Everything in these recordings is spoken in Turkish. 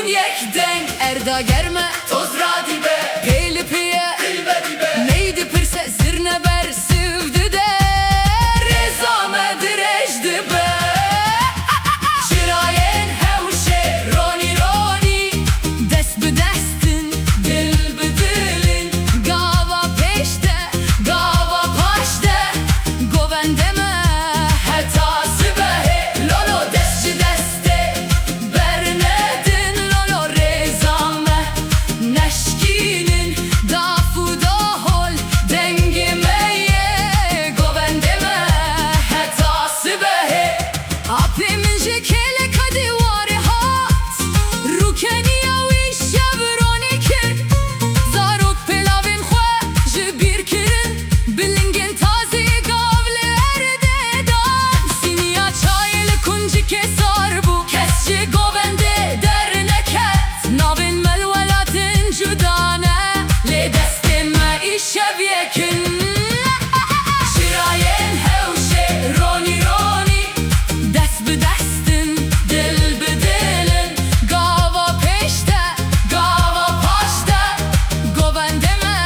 bun yek deng erda germe toz radibe Geyli piye neydi pirse zirne ber sivdi de Rezame direjdi be Şirayen hevşe roni roni Dest bi destin dil bi dilin Gava peşte gava paşte Govendeme heta sibehe Lolo destçi deste Bernedin lolo rezame Neşkinin dafu dahol Dengimeye govendeme heta sibehe Apimin jekele kadi vari hat Rukeniya wiş şevroni kir Zarok pilavin xwe jibir kirin Bilingin tazi gavle erde dan Siniya çayeli kunci kesar bu Kesçi govende derneket Navin melvelatin cudane Le destime işev yekin Şirayen hevşe roni roni Dest bi destin dil bi dilin Gava peşte gava paşte Govendeme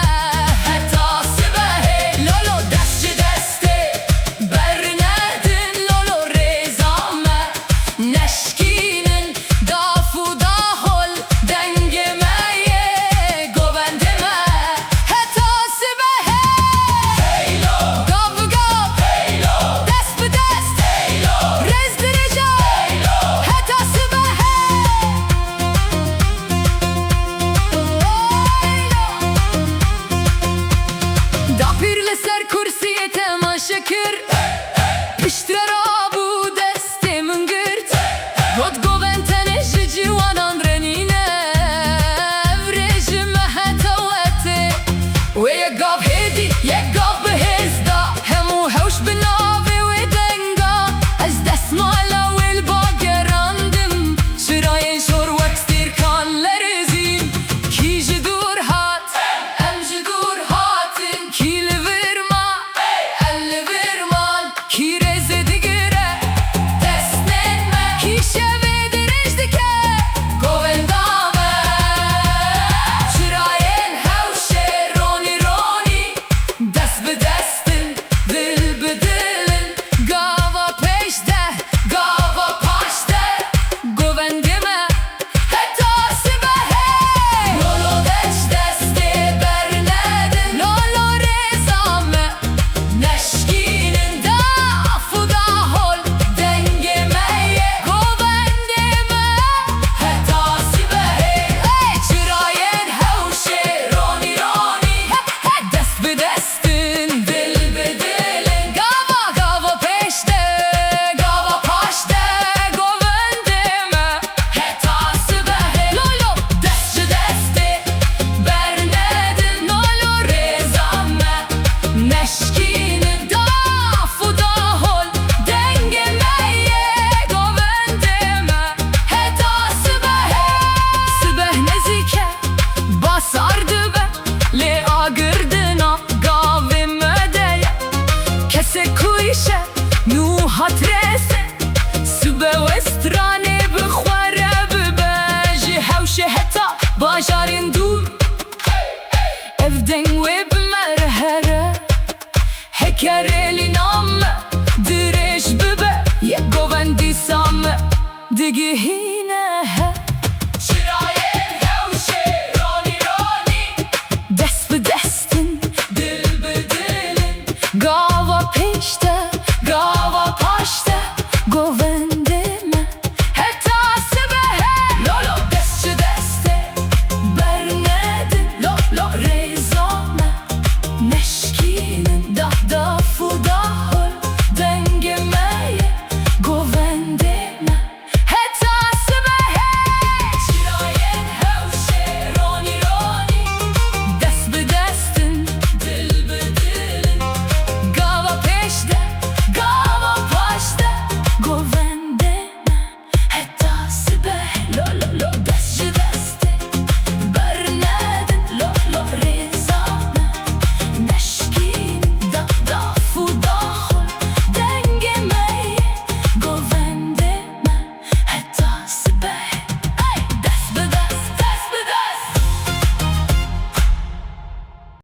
heta sibehe Lolo destçi deste Bernedin lolo rezame Neşkinin dafu dahol Dengemeye govendeme heta sibehe Gav gav dest bi dest Rezdirica heta sibehe Dapirle ser kursiyete maşakır Piştirer abu deste mıngırt Vod goventene jijiwanan renine Vrejime heta wete Ve ye gav hedi ye gav behezda Hemu hevş binave ve denga Ez desmala vel bagerandim Şirayen şor vekstir kan lerezin Ki jidur hat em jidur hatin Ki livirma el livirman Ki reze digire desnenme Ki şeve direjdike govendame Şirayen hevşe roni roni Dest bi destin dil bi dilin Gava peşte gava paşte Govendime heta sibehe Lolo deş deste bernedin Lolo rezame Neşkinin dafu dahol Dengemeye govendime heta sibehe Şirayen hevşe roni roni Dest bi destin dil bi dilin Gava gava peşte gava paşte Govendime heta sibehe Lolo destçi deste Bernedin lolo rezame Neşkinin dafu dahol Dengemeye govendime heta sibehe Sibeh nezike basardı be Le agırdına gavim ödeye Kese kuyşe nu hatrese Sübe westrane bixware bibe Ji hevşe heta bajarin dur Evden ve bimerhere Heker eliname Direş bibe Ye govendi same Digihine